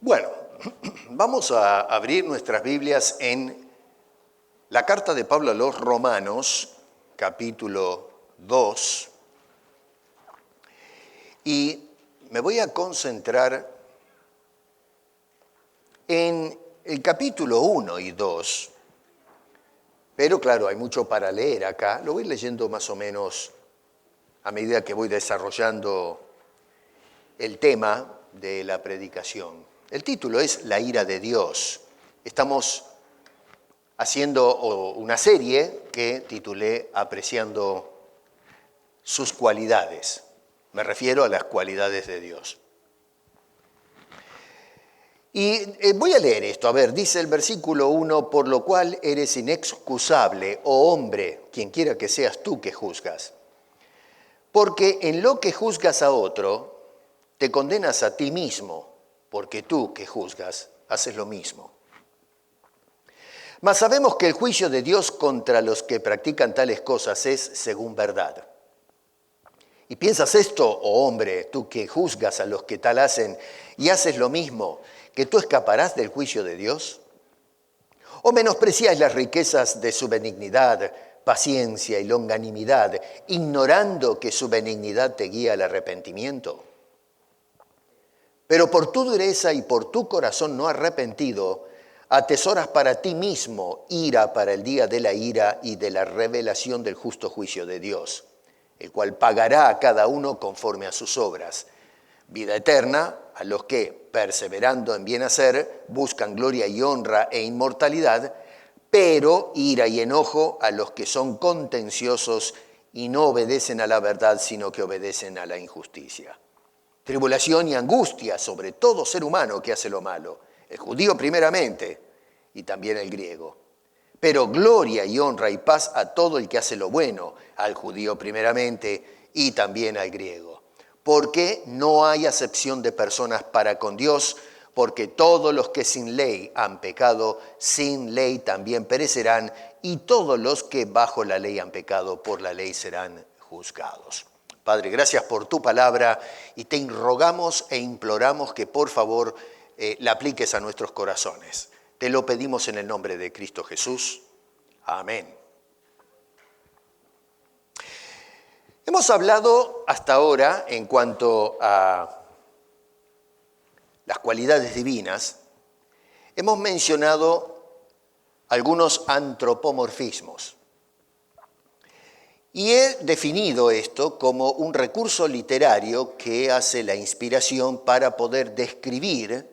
Bueno, vamos a abrir nuestras Biblias en la carta de Pablo a los Romanos, capítulo 2, y me voy a concentrar en el capítulo 1 y 2, pero claro, hay mucho para leer acá, lo voy leyendo más o menos a medida que voy desarrollando el tema de la predicación. El título es La ira de Dios. Estamos haciendo una serie que titulé Apreciando sus cualidades. Me refiero a las cualidades de Dios. Y voy a leer esto. A ver, dice el versículo 1, por lo cual eres inexcusable, oh hombre, quien quiera que seas tú que juzgas. Porque en lo que juzgas a otro, te condenas a ti mismo, porque tú que juzgas, haces lo mismo. Mas sabemos que el juicio de Dios contra los que practican tales cosas es según verdad. ¿Y piensas esto, oh hombre, tú que juzgas a los que tal hacen y haces lo mismo, que tú escaparás del juicio de Dios? ¿O menospreciáis las riquezas de su benignidad, paciencia y longanimidad, ignorando que su benignidad te guía al arrepentimiento? Pero por tu dureza y por tu corazón no arrepentido, atesoras para ti mismo ira para el día de la ira y de la revelación del justo juicio de Dios, el cual pagará a cada uno conforme a sus obras. Vida eterna a los que, perseverando en bien hacer, buscan gloria y honra e inmortalidad, pero ira y enojo a los que son contenciosos y no obedecen a la verdad, sino que obedecen a la injusticia. Tribulación y angustia sobre todo ser humano que hace lo malo, el judío primeramente y también el griego. Pero gloria y honra y paz a todo el que hace lo bueno, al judío primeramente y también al griego. Porque no hay acepción de personas para con Dios, porque todos los que sin ley han pecado, sin ley también perecerán, y todos los que bajo la ley han pecado, por la ley serán juzgados. Padre, gracias por tu palabra y te rogamos e imploramos que por favor la apliques a nuestros corazones. Te lo pedimos en el nombre de Cristo Jesús. Amén. Hemos hablado hasta ahora en cuanto a las cualidades divinas, hemos mencionado algunos antropomorfismos. Y he definido esto como un recurso literario que hace la inspiración para poder describir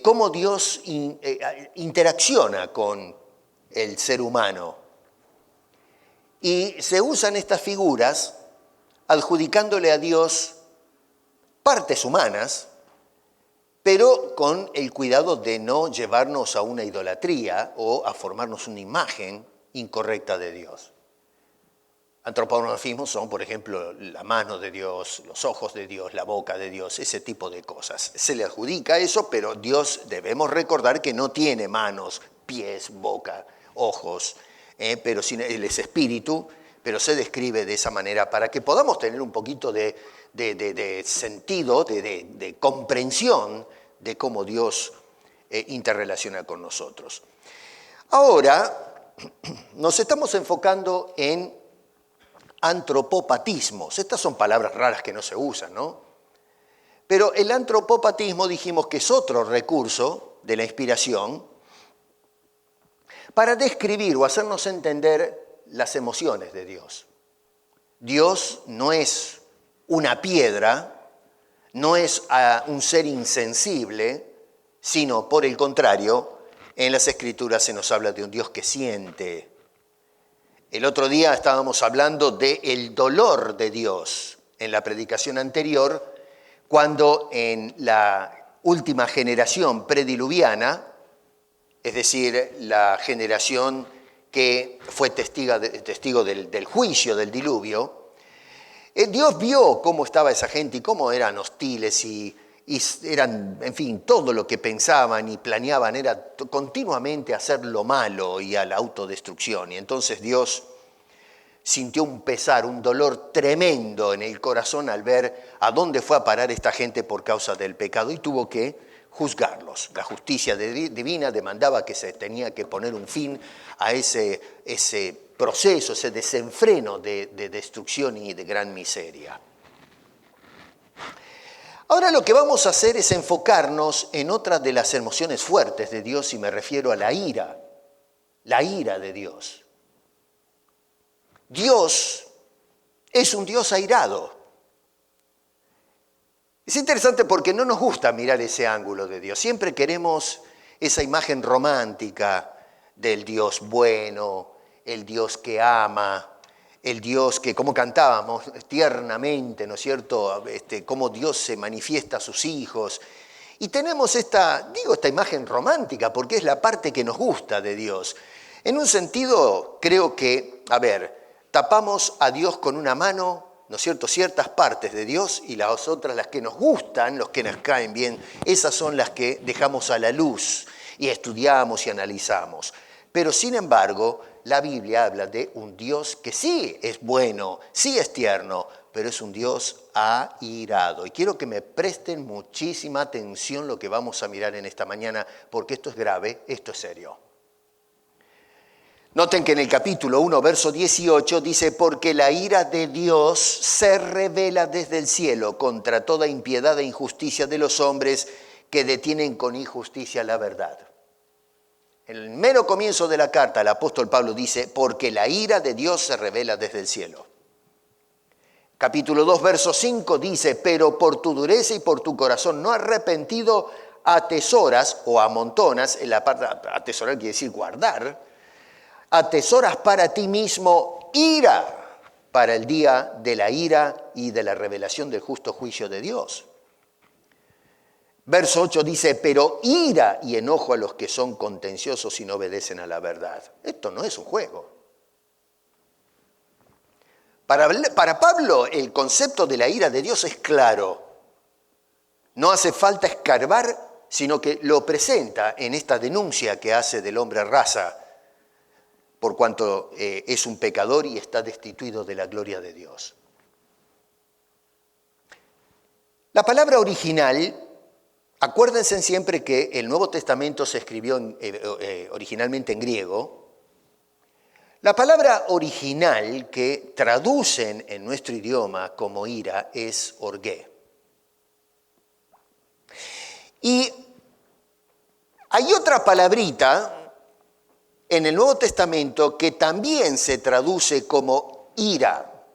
cómo Dios interacciona con el ser humano. Y se usan estas figuras adjudicándole a Dios partes humanas, pero con el cuidado de no llevarnos a una idolatría o a formarnos una imagen incorrecta de Dios. Antropomorfismos son, por ejemplo, la mano de Dios, los ojos de Dios, la boca de Dios, ese tipo de cosas. Se le adjudica eso, pero Dios debemos recordar que no tiene manos, pies, boca, ojos, pero Él es espíritu, pero se describe de esa manera para que podamos tener un poquito de sentido, de comprensión de cómo Dios interrelaciona con nosotros. Ahora nos estamos enfocando en antropopatismos. Estas son palabras raras que no se usan, ¿no? Pero el antropopatismo dijimos que es otro recurso de la inspiración para describir o hacernos entender las emociones de Dios. Dios no es una piedra, no es un ser insensible, sino por el contrario, en las Escrituras se nos habla de un Dios que siente. El otro día estábamos hablando del dolor de Dios en la predicación anterior, cuando en la última generación prediluviana, es decir, la generación que fue testigo del juicio del diluvio, Dios vio cómo estaba esa gente y cómo eran hostiles y eran, en fin, todo lo que pensaban y planeaban era continuamente hacer lo malo y a la autodestrucción. Y entonces Dios sintió un pesar, un dolor tremendo en el corazón al ver a dónde fue a parar esta gente por causa del pecado y tuvo que juzgarlos. La justicia divina demandaba que se tenía que poner un fin a ese proceso, ese desenfreno de destrucción y de gran miseria. Ahora lo que vamos a hacer es enfocarnos en otra de las emociones fuertes de Dios y me refiero a la ira de Dios. Dios es un Dios airado. Es interesante porque no nos gusta mirar ese ángulo de Dios. Siempre queremos esa imagen romántica del Dios bueno, el Dios que ama, el Dios que, como cantábamos tiernamente, ¿no es cierto?, cómo Dios se manifiesta a sus hijos. Y tenemos esta imagen romántica porque es la parte que nos gusta de Dios. En un sentido, creo que, tapamos a Dios con una mano, ¿no es cierto?, ciertas partes de Dios y las otras, las que nos gustan, los que nos caen bien, esas son las que dejamos a la luz y estudiamos y analizamos. Pero sin embargo, la Biblia habla de un Dios que sí es bueno, sí es tierno, pero es un Dios airado. Y quiero que me presten muchísima atención lo que vamos a mirar en esta mañana, porque esto es grave, esto es serio. Noten que en el capítulo 1, verso 18, dice, porque la ira de Dios se revela desde el cielo contra toda impiedad e injusticia de los hombres que detienen con injusticia la verdad. En el mero comienzo de la carta, el apóstol Pablo dice, porque la ira de Dios se revela desde el cielo. Capítulo 2, verso 5 dice, pero por tu dureza y por tu corazón no arrepentido atesoras o amontonas, en la parte atesorar quiere decir guardar, atesoras para ti mismo ira para el día de la ira y de la revelación del justo juicio de Dios. Verso 8 dice, pero ira y enojo a los que son contenciosos y no obedecen a la verdad. Esto no es un juego. Para Pablo el concepto de la ira de Dios es claro. No hace falta escarbar, sino que lo presenta en esta denuncia que hace del hombre raza, por cuanto es un pecador y está destituido de la gloria de Dios. La palabra original, acuérdense siempre que el Nuevo Testamento se escribió originalmente en griego. La palabra original que traducen en nuestro idioma como ira es orgé. Y hay otra palabrita en el Nuevo Testamento que también se traduce como ira.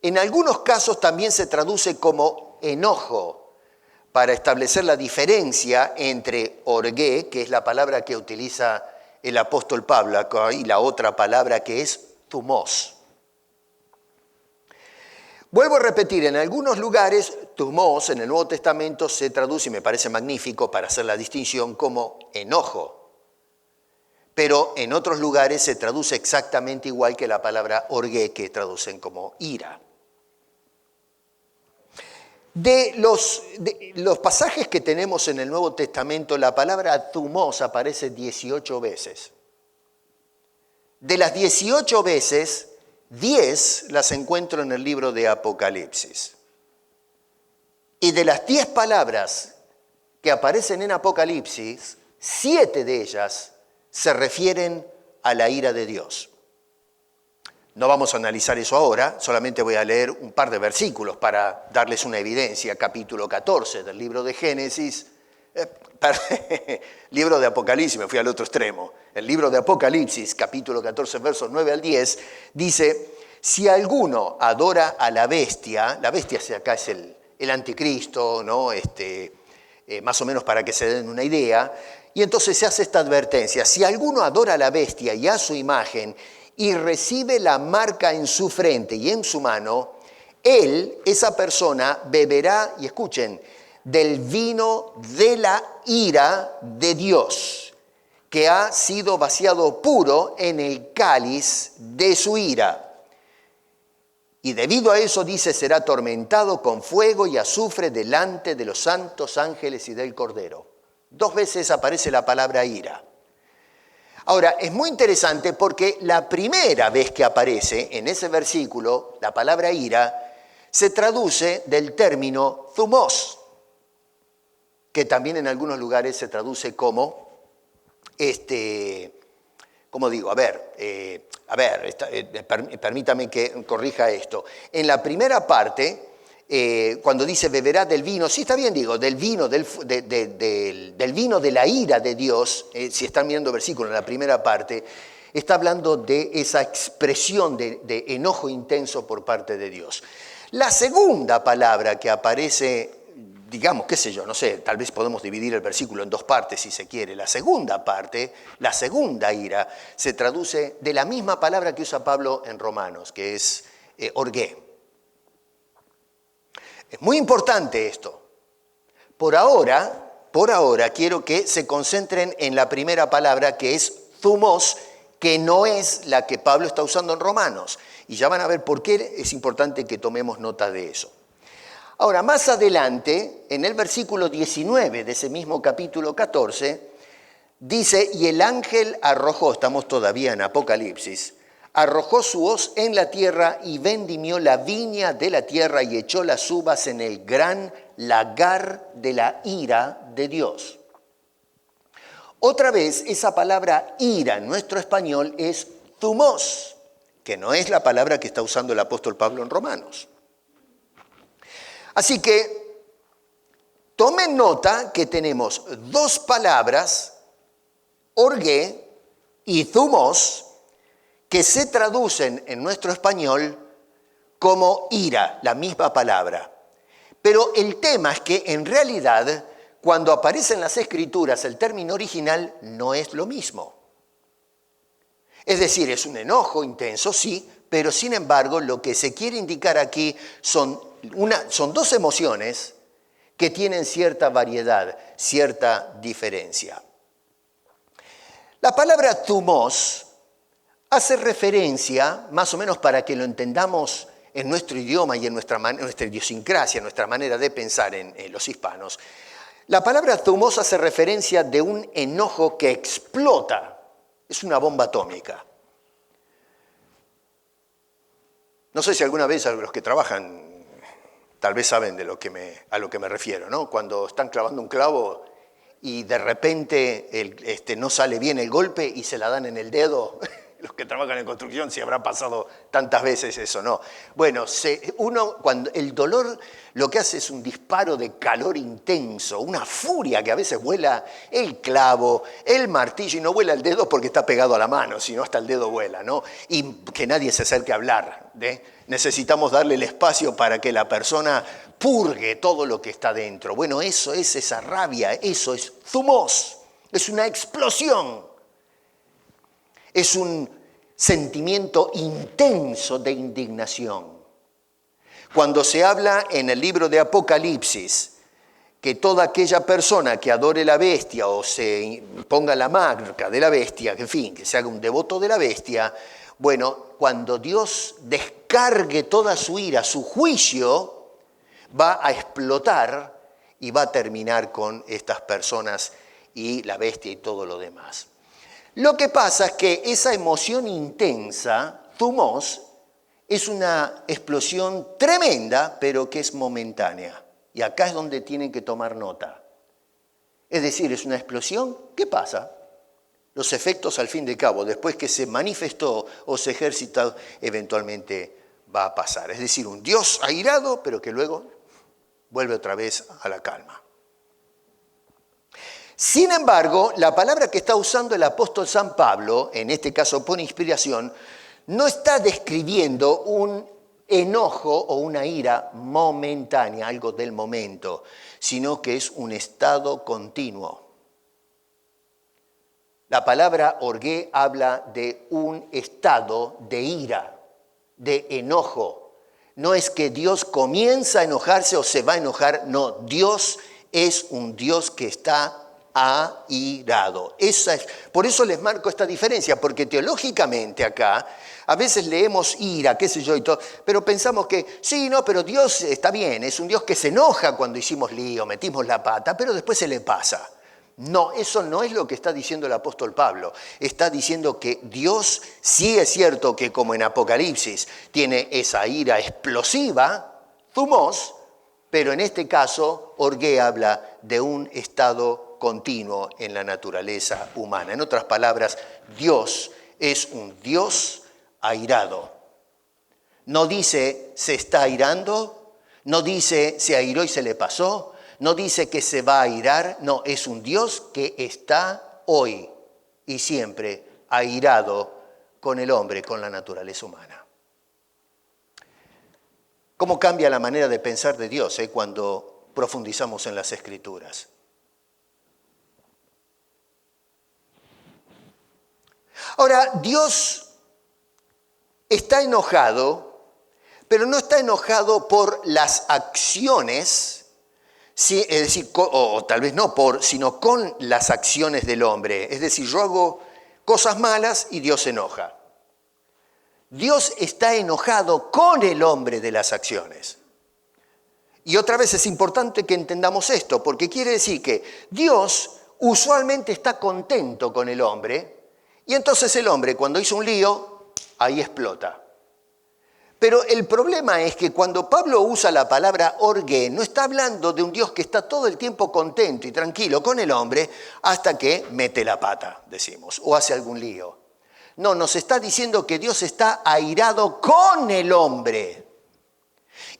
En algunos casos también se traduce como enojo, para establecer la diferencia entre orgé, que es la palabra que utiliza el apóstol Pablo, y la otra palabra que es thumos. Vuelvo a repetir, en algunos lugares, thumos en el Nuevo Testamento se traduce, y me parece magnífico para hacer la distinción, como enojo. Pero en otros lugares se traduce exactamente igual que la palabra orgé, que traducen como ira. De los pasajes que tenemos en el Nuevo Testamento, la palabra thumos aparece 18 veces. De las 18 veces, 10 las encuentro en el libro de Apocalipsis. Y de las 10 palabras que aparecen en Apocalipsis, 7 de ellas se refieren a la ira de Dios. No vamos a analizar eso ahora, solamente voy a leer un par de versículos para darles una evidencia. Capítulo 14 del libro de Génesis, libro de Apocalipsis, me fui al otro extremo. El libro de Apocalipsis, capítulo 14, versos 9 al 10, dice, si alguno adora a la bestia si acá es el anticristo, ¿no? Más o menos para que se den una idea, y entonces se hace esta advertencia, si alguno adora a la bestia y a su imagen, y recibe la marca en su frente y en su mano, él, esa persona, beberá, y escuchen, del vino de la ira de Dios, que ha sido vaciado puro en el cáliz de su ira. Y debido a eso, dice, será atormentado con fuego y azufre delante de los santos ángeles y del Cordero. 2 veces aparece la palabra ira. Ahora, es muy interesante porque la primera vez que aparece en ese versículo, la palabra ira, se traduce del término thumos, que también en algunos lugares se traduce como, ¿cómo digo? Permítame que corrija esto. En la primera parte, cuando dice beberá del vino, sí está bien, digo, del vino, del vino de la ira de Dios, si están mirando el versículo en la primera parte, está hablando de esa expresión de enojo intenso por parte de Dios. La segunda palabra que aparece, digamos, qué sé yo, no sé, tal vez podemos dividir el versículo en 2 partes si se quiere. La segunda parte, la segunda ira, se traduce de la misma palabra que usa Pablo en Romanos, que es orgué. Es muy importante esto. Por ahora quiero que se concentren en la primera palabra, que es thumos, que no es la que Pablo está usando en Romanos. Y ya van a ver por qué es importante que tomemos nota de eso. Ahora, más adelante, en el versículo 19 de ese mismo capítulo 14, dice, y el ángel arrojó, estamos todavía en Apocalipsis, arrojó su hoz en la tierra y vendimió la viña de la tierra y echó las uvas en el gran lagar de la ira de Dios. Otra vez, esa palabra ira en nuestro español es thumos, que no es la palabra que está usando el apóstol Pablo en Romanos. Así que tomen nota que tenemos 2 palabras, orgué y thumos, que se traducen en nuestro español como ira, la misma palabra. Pero el tema es que en realidad, cuando aparece en las Escrituras el término original, no es lo mismo. Es decir, es un enojo intenso, sí, pero sin embargo lo que se quiere indicar aquí son 2 emociones que tienen cierta variedad, cierta diferencia. La palabra thumos hace referencia, más o menos para que lo entendamos en nuestro idioma y en nuestra idiosincrasia, nuestra manera de pensar en los hispanos. La palabra thumos hace referencia de un enojo que explota. Es una bomba atómica. No sé si alguna vez los que trabajan tal vez saben a lo que me refiero, ¿no? Cuando están clavando un clavo y de repente no sale bien el golpe y se la dan en el dedo. Los que trabajan en construcción, si habrá pasado tantas veces eso, ¿no? Bueno, cuando el dolor lo que hace es un disparo de calor intenso, una furia que a veces vuela el clavo, el martillo, y no vuela el dedo porque está pegado a la mano, sino hasta el dedo vuela, ¿no? Y que nadie se acerque a hablar, ¿eh? Necesitamos darle el espacio para que la persona purgue todo lo que está dentro. Bueno, eso es esa rabia, eso es thumos, es una explosión. Es un sentimiento intenso de indignación. Cuando se habla en el libro de Apocalipsis que toda aquella persona que adore la bestia o se ponga la marca de la bestia, en fin, que se haga un devoto de la bestia, bueno, cuando Dios descargue toda su ira, su juicio va a explotar y va a terminar con estas personas y la bestia y todo lo demás. Lo que pasa es que esa emoción intensa, thumos, es una explosión tremenda, pero que es momentánea. Y acá es donde tienen que tomar nota. Es decir, es una explosión, ¿qué pasa? Los efectos al fin de cabo, después que se manifestó o se ejercitó, eventualmente va a pasar. Es decir, un Dios airado, pero que luego vuelve otra vez a la calma. Sin embargo, la palabra que está usando el apóstol San Pablo, en este caso por inspiración, no está describiendo un enojo o una ira momentánea, algo del momento, sino que es un estado continuo. La palabra orgué habla de un estado de ira, de enojo. No es que Dios comienza a enojarse o se va a enojar, no, Dios es un Dios que está airado. Por eso les marco esta diferencia, porque teológicamente acá a veces leemos ira, qué sé yo y todo, pero pensamos que sí, no, pero Dios está bien, es un Dios que se enoja cuando hicimos lío, metimos la pata, pero después se le pasa. No, eso no es lo que está diciendo el apóstol Pablo. Está diciendo que Dios sí es cierto que como en Apocalipsis tiene esa ira explosiva, thumos, pero en este caso orgué habla de un estado continuo en la naturaleza humana. En otras palabras, Dios es un Dios airado. No dice se está airando, no dice se airó y se le pasó, no dice que se va a airar, no, es un Dios que está hoy y siempre airado con el hombre, con la naturaleza humana. ¿Cómo cambia la manera de pensar de Dios cuando profundizamos en las Escrituras? Ahora, Dios está enojado, pero no está enojado por las acciones, sí, es decir, o tal vez no por, sino con las acciones del hombre. Es decir, yo hago cosas malas y Dios se enoja. Dios está enojado con el hombre de las acciones. Y otra vez es importante que entendamos esto, porque quiere decir que Dios usualmente está contento con el hombre, y entonces el hombre cuando hizo un lío, ahí explota. Pero el problema es que cuando Pablo usa la palabra orgué, no está hablando de un Dios que está todo el tiempo contento y tranquilo con el hombre hasta que mete la pata, decimos, o hace algún lío. No, nos está diciendo que Dios está airado con el hombre.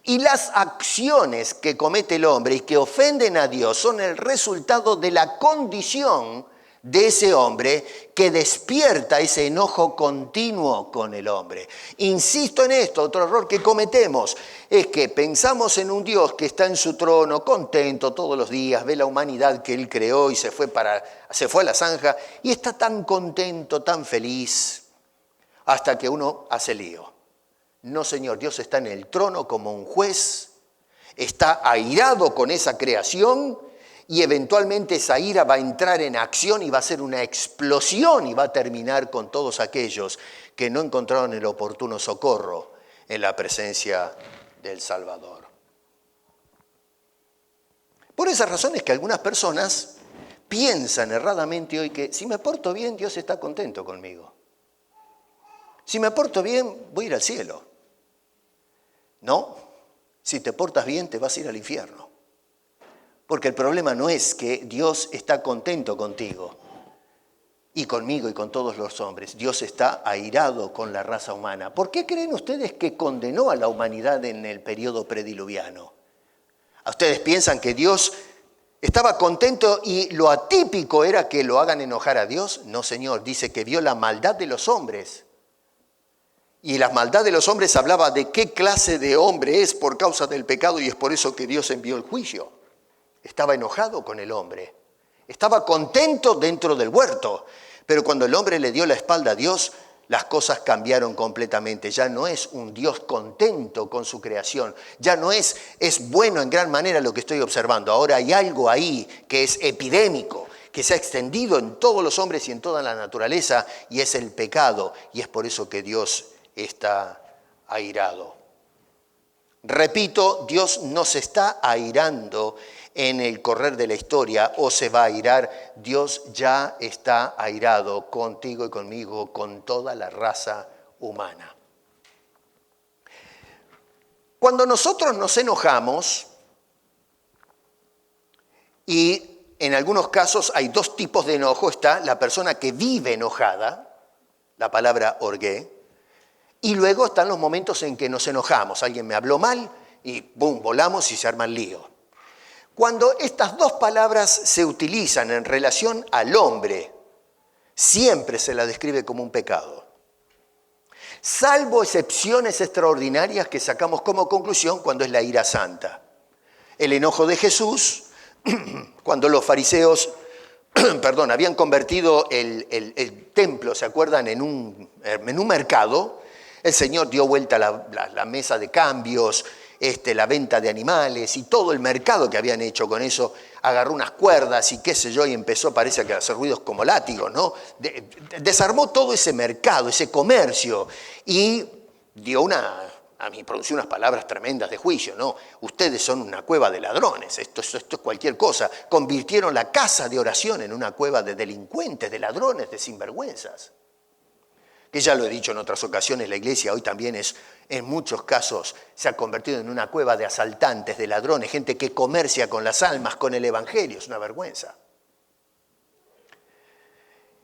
Y las acciones que comete el hombre y que ofenden a Dios son el resultado de la condición de ese hombre que despierta ese enojo continuo con el hombre. Insisto en esto, otro error que cometemos es que pensamos en un Dios que está en su trono, contento todos los días, ve la humanidad que Él creó y se fue a la zanja y está tan contento, tan feliz, hasta que uno hace lío. No, Señor, Dios está en el trono como un juez, está airado con esa creación y eventualmente esa ira va a entrar en acción y va a ser una explosión y va a terminar con todos aquellos que no encontraron el oportuno socorro en la presencia del Salvador. Por esas razones que algunas personas piensan erradamente hoy que si me porto bien, Dios está contento conmigo. Si me porto bien, voy a ir al cielo. No, si te portas bien, te vas a ir al infierno. Porque el problema no es que Dios está contento contigo y conmigo y con todos los hombres. Dios está airado con la raza humana. ¿Por qué creen ustedes que condenó a la humanidad en el periodo prediluviano? ¿A ustedes piensan que Dios estaba contento y lo atípico era que lo hagan enojar a Dios? No, Señor, dice que vio la maldad de los hombres. Y la maldad de los hombres hablaba de qué clase de hombre es por causa del pecado y es por eso que Dios envió el juicio. Estaba enojado con el hombre. Estaba contento dentro del huerto. Pero cuando el hombre le dio la espalda a Dios, las cosas cambiaron completamente. Ya no es un Dios contento con su creación. Ya no es bueno en gran manera lo que estoy observando. Ahora hay algo ahí que es epidémico, que se ha extendido en todos los hombres y en toda la naturaleza, y es el pecado. Y es por eso que Dios está airado. Repito, Dios no se está airando en el correr de la historia o se va a airar. Dios ya está airado contigo y conmigo, con toda la raza humana. Cuando nosotros nos enojamos, y en algunos casos hay dos tipos de enojo, está la persona que vive enojada, la palabra orgué, y luego están los momentos en que nos enojamos. Alguien me habló mal y ¡bum!, volamos y se arma el lío. Cuando estas dos palabras se utilizan en relación al hombre, siempre se la describe como un pecado. Salvo excepciones extraordinarias que sacamos como conclusión cuando es la ira santa. El enojo de Jesús, cuando los fariseos perdón, habían convertido el templo, ¿se acuerdan?, en un mercado. El Señor dio vuelta la mesa de cambios, la venta de animales y todo el mercado que habían hecho con eso. Agarró unas cuerdas y qué sé yo, y empezó, parece que a hacer ruidos como látigos, ¿no? Desarmó todo ese mercado, ese comercio, y dio a mí pronunció unas palabras tremendas de juicio, ¿no? Ustedes son una cueva de ladrones, esto es cualquier cosa. Convirtieron la casa de oración en una cueva de delincuentes, de ladrones, de sinvergüenzas. Que ya lo he dicho en otras ocasiones, la iglesia hoy también en muchos casos, se ha convertido en una cueva de asaltantes, de ladrones, gente que comercia con las almas, con el evangelio, es una vergüenza.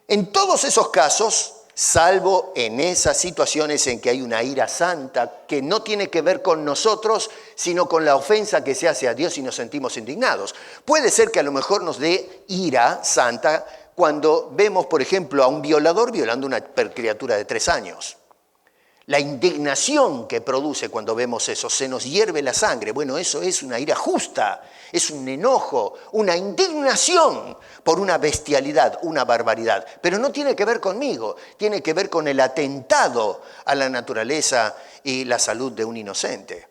En todos esos casos, salvo en esas situaciones en que hay una ira santa que no tiene que ver con nosotros, sino con la ofensa que se hace a Dios y nos sentimos indignados. Puede ser que a lo mejor nos dé ira santa cuando vemos, por ejemplo, a un violador violando una criatura de 3 años. La indignación que produce cuando vemos eso, se nos hierve la sangre. Bueno, eso es una ira justa, es un enojo, una indignación por una bestialidad, una barbaridad. Pero no tiene que ver conmigo, tiene que ver con el atentado a la naturaleza y la salud de un inocente.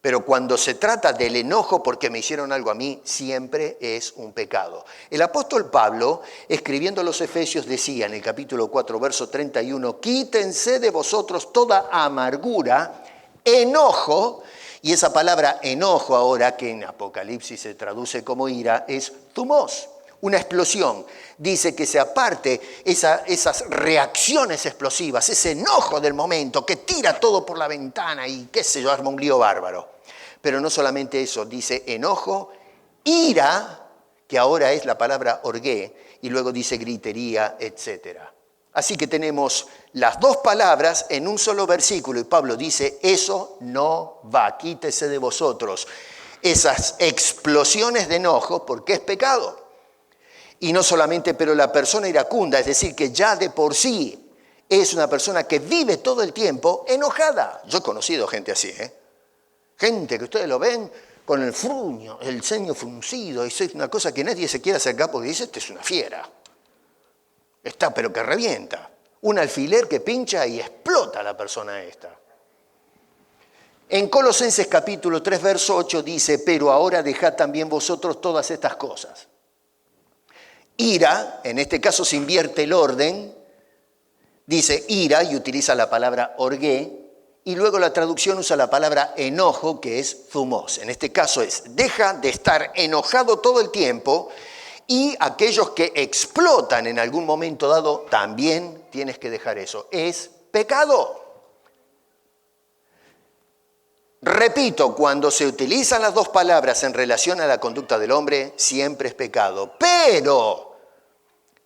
Pero cuando se trata del enojo porque me hicieron algo a mí, siempre es un pecado. El apóstol Pablo, escribiendo a los Efesios, decía en el capítulo 4, verso 31, quítense de vosotros toda amargura, enojo, y esa palabra enojo ahora, que en Apocalipsis se traduce como ira, es thumos, una explosión. Dice que se aparte esas reacciones explosivas, ese enojo del momento que tira todo por la ventana y qué sé yo, arma un lío bárbaro. Pero no solamente eso, dice enojo, ira, que ahora es la palabra orgué, y luego dice gritería, etc. Así que tenemos las dos palabras en un solo versículo, y Pablo dice, eso no va, quítese de vosotros esas explosiones de enojo, porque es pecado. Y no solamente, pero la persona iracunda, es decir, que ya de por sí es una persona que vive todo el tiempo enojada. Yo he conocido gente así, gente que ustedes lo ven con el ceño fruncido, y es una cosa que nadie se quiere acercar porque dice, este es una fiera. Está, pero que revienta. Un alfiler que pincha y explota a la persona esta. En Colosenses capítulo 3, verso 8 dice, pero ahora dejad también vosotros todas estas cosas. Ira, en este caso se invierte el orden, dice ira y utiliza la palabra orgué, y luego la traducción usa la palabra enojo, que es thumos. En este caso es, deja de estar enojado todo el tiempo, y aquellos que explotan en algún momento dado, también tienes que dejar eso. Es pecado. Repito, cuando se utilizan las dos palabras en relación a la conducta del hombre, siempre es pecado. Pero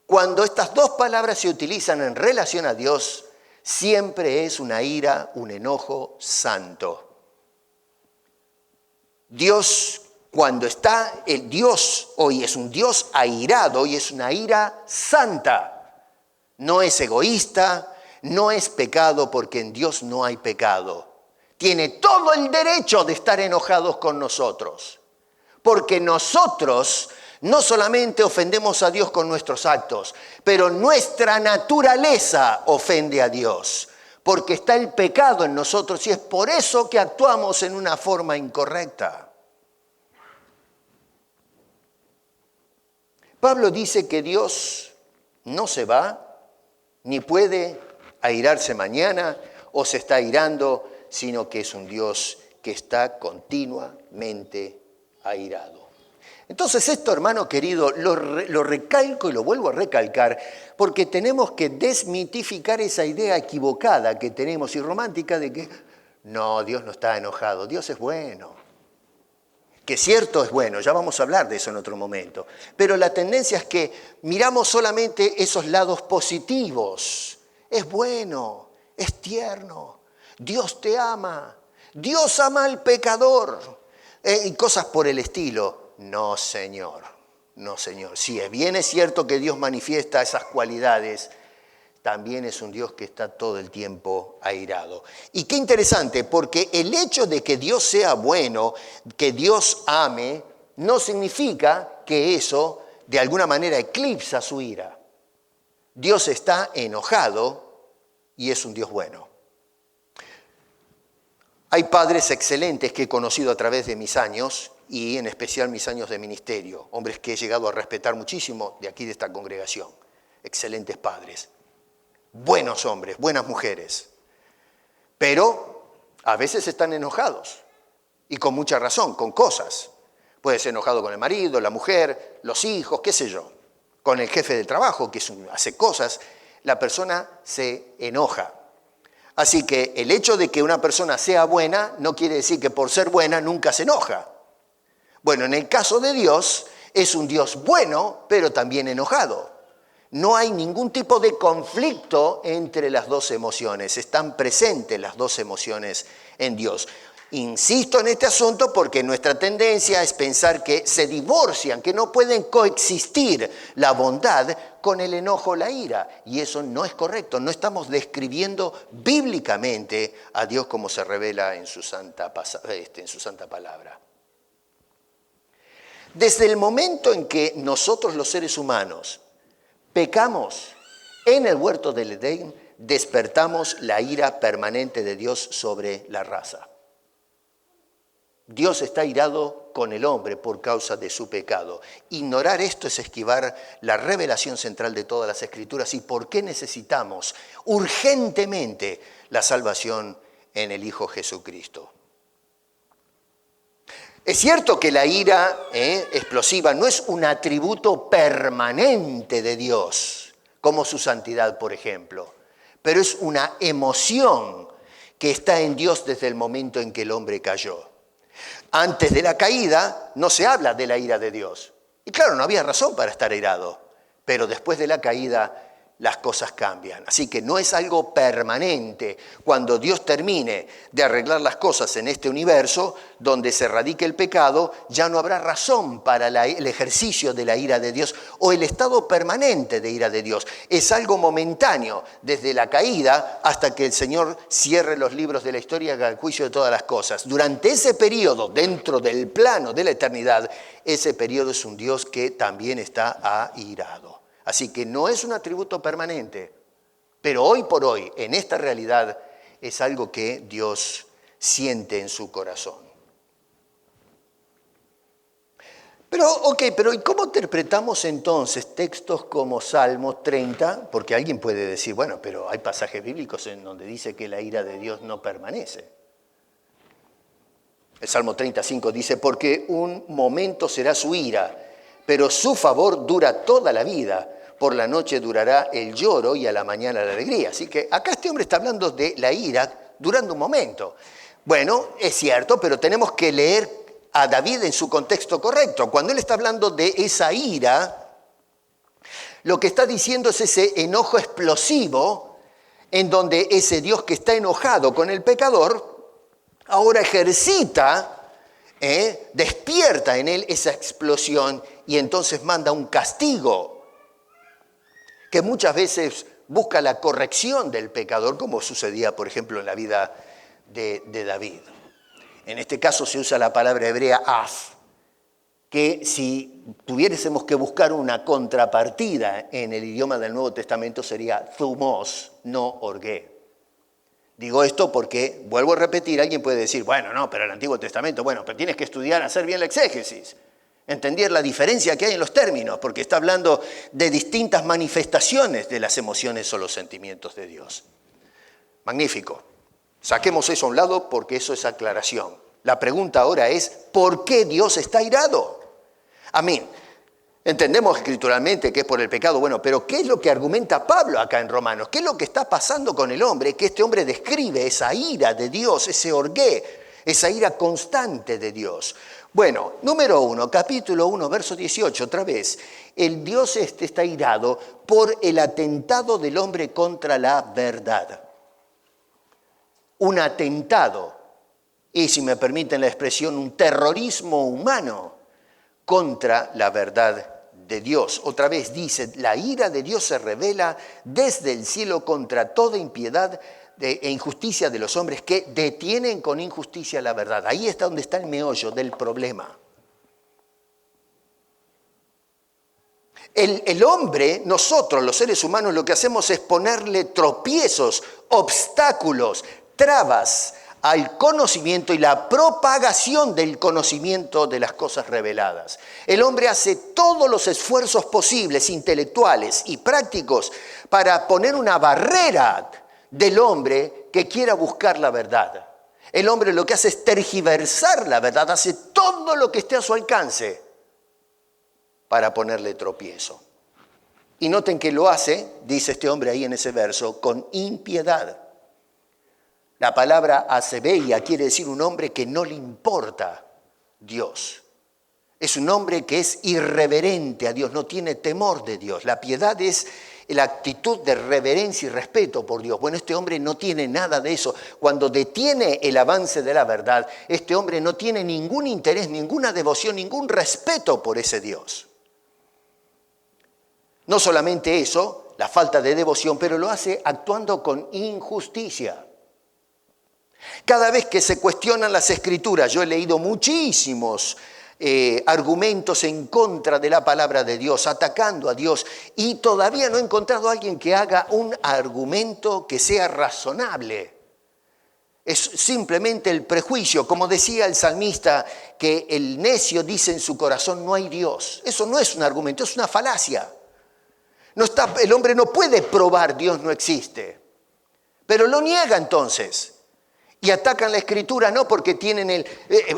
cuando estas dos palabras se utilizan en relación a Dios, siempre es una ira, un enojo santo. Dios, cuando está el Dios hoy, es un Dios airado y es una ira santa. No es egoísta, no es pecado, porque en Dios no hay pecado. Tiene todo el derecho de estar enojados con nosotros, porque nosotros no solamente ofendemos a Dios con nuestros actos, pero nuestra naturaleza ofende a Dios, porque está el pecado en nosotros y es por eso que actuamos en una forma incorrecta. Pablo dice que Dios no se va, ni puede airarse mañana o se está airando, sino que es un Dios que está continuamente airado. Entonces esto, hermano querido, lo recalco y lo vuelvo a recalcar porque tenemos que desmitificar esa idea equivocada que tenemos y romántica de que no, Dios no está enojado, Dios es bueno. Que cierto es bueno, ya vamos a hablar de eso en otro momento. Pero la tendencia es que miramos solamente esos lados positivos. Es bueno, es tierno, Dios te ama, Dios ama al pecador y cosas por el estilo. No, Señor, no, Señor. Si bien es cierto que Dios manifiesta esas cualidades, también es un Dios que está todo el tiempo airado. Y qué interesante, porque el hecho de que Dios sea bueno, que Dios ame, no significa que eso de alguna manera eclipsa su ira. Dios está enojado y es un Dios bueno. Hay padres excelentes que he conocido a través de mis años y en especial mis años de ministerio, hombres que he llegado a respetar muchísimo de aquí de esta congregación. Excelentes padres, buenos hombres, buenas mujeres, pero a veces están enojados y con mucha razón, con cosas. Puede ser enojado con el marido, la mujer, los hijos, qué sé yo, con el jefe del trabajo que hace cosas, la persona se enoja. Así que el hecho de que una persona sea buena no quiere decir que por ser buena nunca se enoja. Bueno, en el caso de Dios, es un Dios bueno, pero también enojado. No hay ningún tipo de conflicto entre las dos emociones. Están presentes las dos emociones en Dios. Insisto en este asunto porque nuestra tendencia es pensar que se divorcian, que no pueden coexistir la bondad con el enojo o la ira. Y eso no es correcto. No estamos describiendo bíblicamente a Dios como se revela en su santa palabra. Desde el momento en que nosotros los seres humanos pecamos en el huerto del Edén, despertamos la ira permanente de Dios sobre la raza. Dios está irado con el hombre por causa de su pecado. Ignorar esto es esquivar la revelación central de todas las Escrituras y por qué necesitamos urgentemente la salvación en el Hijo Jesucristo. Es cierto que la ira explosiva no es un atributo permanente de Dios, como su santidad, por ejemplo, pero es una emoción que está en Dios desde el momento en que el hombre cayó. Antes de la caída no se habla de la ira de Dios. Y claro, no había razón para estar irado, pero después de la caída las cosas cambian. Así que no es algo permanente. Cuando Dios termine de arreglar las cosas en este universo, donde se radique el pecado, ya no habrá razón para el ejercicio de la ira de Dios o el estado permanente de ira de Dios. Es algo momentáneo, desde la caída hasta que el Señor cierre los libros de la historia y haga el juicio de todas las cosas. Durante ese periodo, dentro del plano de la eternidad, ese periodo es un Dios que también está airado. Así que no es un atributo permanente, pero hoy por hoy, en esta realidad, es algo que Dios siente en su corazón. Pero ¿y cómo interpretamos entonces textos como Salmos 30? Porque alguien puede decir, bueno, pero hay pasajes bíblicos en donde dice que la ira de Dios no permanece. El Salmo 35 dice, porque un momento será su ira, pero su favor dura toda la vida. Por la noche durará el lloro y a la mañana la alegría. Así que acá este hombre está hablando de la ira durando un momento. Bueno, es cierto, pero tenemos que leer a David en su contexto correcto. Cuando él está hablando de esa ira, lo que está diciendo es ese enojo explosivo en donde ese Dios que está enojado con el pecador ahora ejercita, despierta en él esa explosión y entonces manda un castigo que muchas veces busca la corrección del pecador, como sucedía, por ejemplo, en la vida de David. En este caso se usa la palabra hebrea af, que si tuviésemos que buscar una contrapartida en el idioma del Nuevo Testamento sería thumos, no orgué. Digo esto porque, vuelvo a repetir, alguien puede decir, bueno, no, pero el Antiguo Testamento, bueno, pero tienes que estudiar, hacer bien la exégesis. Entender la diferencia que hay en los términos, porque está hablando de distintas manifestaciones de las emociones o los sentimientos de Dios. Magnífico. Saquemos eso a un lado porque eso es aclaración. La pregunta ahora es, ¿por qué Dios está irado? Amén. Entendemos escrituralmente que es por el pecado, bueno, pero ¿qué es lo que argumenta Pablo acá en Romanos? ¿Qué es lo que está pasando con el hombre? Que este hombre describe esa ira de Dios, ese orgué, esa ira constante de Dios. Bueno, número 1, capítulo 1, verso 18, otra vez. El Dios está irado por el atentado del hombre contra la verdad. Un atentado, y si me permiten la expresión, un terrorismo humano contra la verdad de Dios. Otra vez dice, la ira de Dios se revela desde el cielo contra toda impiedad e injusticia de los hombres que detienen con injusticia la verdad. Ahí está donde está el meollo del problema. El hombre, nosotros los seres humanos, lo que hacemos es ponerle tropiezos, obstáculos, trabas al conocimiento y la propagación del conocimiento de las cosas reveladas. El hombre hace todos los esfuerzos posibles, intelectuales y prácticos, para poner una barrera del hombre que quiera buscar la verdad. El hombre lo que hace es tergiversar la verdad, hace todo lo que esté a su alcance para ponerle tropiezo. Y noten que lo hace, dice este hombre ahí en ese verso, con impiedad. La palabra asebeia quiere decir un hombre que no le importa Dios. Es un hombre que es irreverente a Dios, no tiene temor de Dios. La piedad es la actitud de reverencia y respeto por Dios. Bueno, este hombre no tiene nada de eso. Cuando detiene el avance de la verdad, este hombre no tiene ningún interés, ninguna devoción, ningún respeto por ese Dios. No solamente eso, la falta de devoción, pero lo hace actuando con injusticia. Cada vez que se cuestionan las Escrituras, yo he leído muchísimos argumentos en contra de la palabra de Dios, atacando a Dios, y todavía no he encontrado a alguien que haga un argumento que sea razonable. Es simplemente el prejuicio, como decía el salmista, que el necio dice en su corazón no hay Dios. Eso no es un argumento, es una falacia. El hombre no puede probar Dios no existe, pero lo niega entonces. Y atacan la Escritura no porque tienen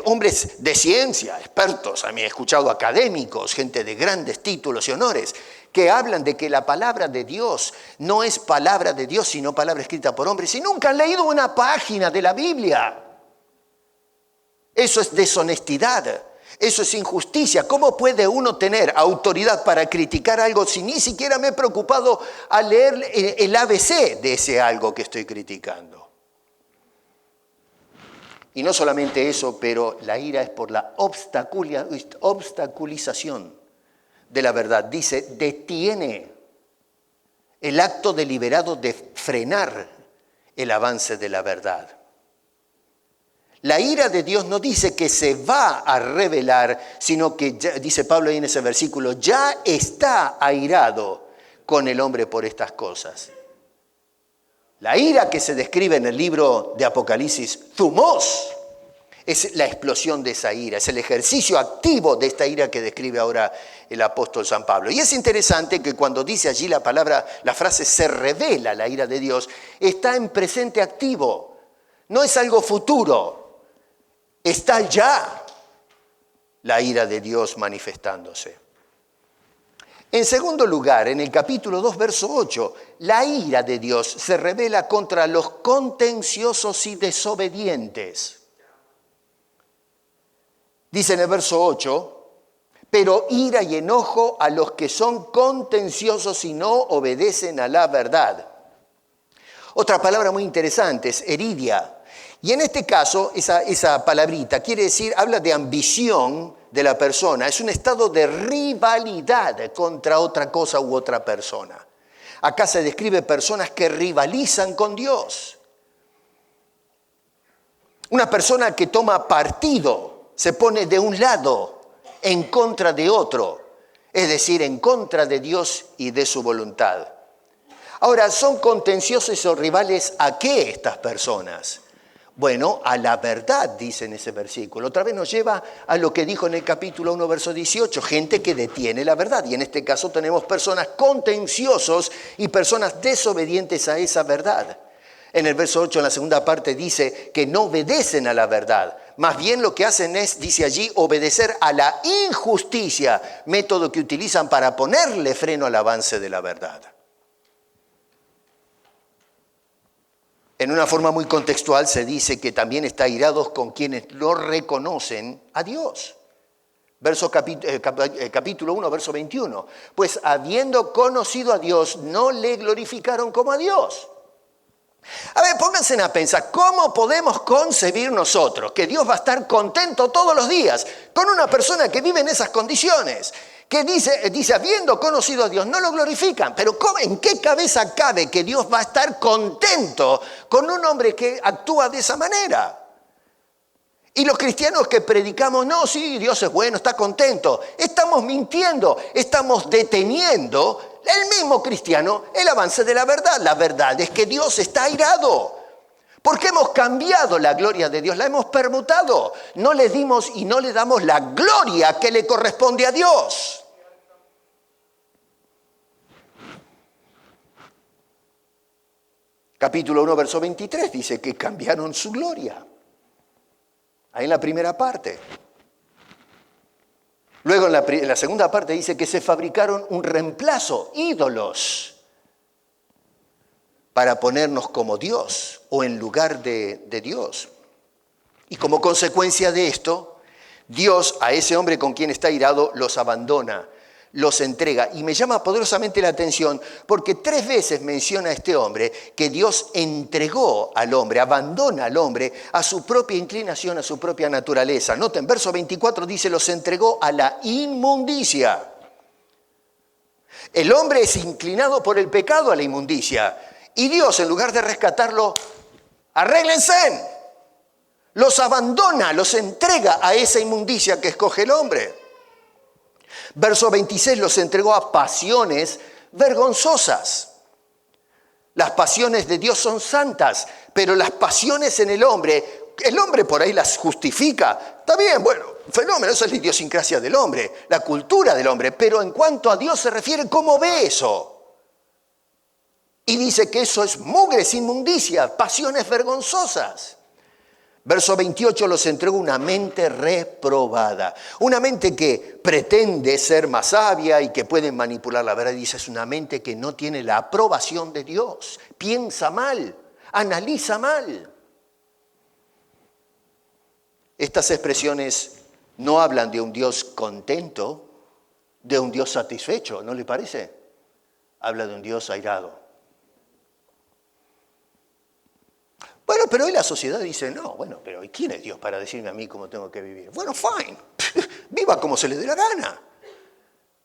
hombres de ciencia, expertos, a mí he escuchado académicos, gente de grandes títulos y honores, que hablan de que la palabra de Dios no es palabra de Dios, sino palabra escrita por hombres, y nunca han leído una página de la Biblia. Eso es deshonestidad, eso es injusticia. ¿Cómo puede uno tener autoridad para criticar algo si ni siquiera me he preocupado a leer el ABC de ese algo que estoy criticando? Y no solamente eso, pero la ira es por la obstaculización de la verdad. Dice, detiene el acto deliberado de frenar el avance de la verdad. La ira de Dios no dice que se va a revelar, sino que, dice Pablo ahí en ese versículo, ya está airado con el hombre por estas cosas. La ira que se describe en el libro de Apocalipsis, thumos, es la explosión de esa ira, es el ejercicio activo de esta ira que describe ahora el apóstol San Pablo. Y es interesante que cuando dice allí la frase se revela la ira de Dios, está en presente activo, no es algo futuro, está ya la ira de Dios manifestándose. En segundo lugar, en el capítulo 2, verso 8, la ira de Dios se revela contra los contenciosos y desobedientes. Dice en el verso 8, pero ira y enojo a los que son contenciosos y no obedecen a la verdad. Otra palabra muy interesante es eridia. Y en este caso, esa palabrita quiere decir, habla de ambición de la persona. Es un estado de rivalidad contra otra cosa u otra persona. Acá se describe personas que rivalizan con Dios. Una persona que toma partido, se pone de un lado en contra de otro, es decir, en contra de Dios y de su voluntad. Ahora, ¿son contenciosos o rivales a qué estas personas? Bueno, a la verdad, dice en ese versículo. Otra vez nos lleva a lo que dijo en el capítulo 1, verso 18, gente que detiene la verdad. Y en este caso tenemos personas contenciosos y personas desobedientes a esa verdad. En el verso 8, en la segunda parte, dice que no obedecen a la verdad. Más bien lo que hacen es, dice allí, obedecer a la injusticia, método que utilizan para ponerle freno al avance de la verdad. En una forma muy contextual se dice que también está airados con quienes no reconocen a Dios. Capítulo 1, verso 21. Pues habiendo conocido a Dios, no le glorificaron como a Dios. A ver, pónganse a pensar, ¿cómo podemos concebir nosotros que Dios va a estar contento todos los días con una persona que vive en esas condiciones? Que dice, habiendo conocido a Dios, no lo glorifican. Pero ¿en qué cabeza cabe que Dios va a estar contento con un hombre que actúa de esa manera? Y los cristianos que predicamos, no, sí, Dios es bueno, está contento. Estamos mintiendo, estamos deteniendo el mismo cristiano el avance de la verdad. La verdad es que Dios está airado. Porque hemos cambiado la gloria de Dios, la hemos permutado. No le dimos y no le damos la gloria que le corresponde a Dios. Capítulo 1, verso 23 dice que cambiaron su gloria. Ahí en la primera parte. Luego en la segunda parte dice que se fabricaron un reemplazo, ídolos, para ponernos como Dios o en lugar de Dios. Y como consecuencia de esto, Dios a ese hombre con quien está irado los abandona, los entrega. Y me llama poderosamente la atención porque 3 veces menciona a este hombre que Dios entregó al hombre, abandona al hombre a su propia inclinación, a su propia naturaleza. Noten, verso 24 dice, los entregó a la inmundicia. El hombre es inclinado por el pecado a la inmundicia. Y Dios, en lugar de rescatarlo, arréglense, los abandona, los entrega a esa inmundicia que escoge el hombre. Verso 26, los entregó a pasiones vergonzosas. Las pasiones de Dios son santas, pero las pasiones en el hombre por ahí las justifica. Está bien, bueno, fenómeno, esa es la idiosincrasia del hombre, la cultura del hombre, pero en cuanto a Dios se refiere, ¿cómo ve eso? Y dice que eso es mugre, es inmundicia, pasiones vergonzosas. Verso 28, los entregó una mente reprobada. Una mente que pretende ser más sabia y que puede manipular la verdad. Dice, es una mente que no tiene la aprobación de Dios. Piensa mal, analiza mal. Estas expresiones no hablan de un Dios contento, de un Dios satisfecho, ¿no le parece? Habla de un Dios airado. Bueno, pero hoy la sociedad dice, no, bueno, pero ¿y quién es Dios para decirme a mí cómo tengo que vivir? Bueno, fine, viva como se le dé la gana.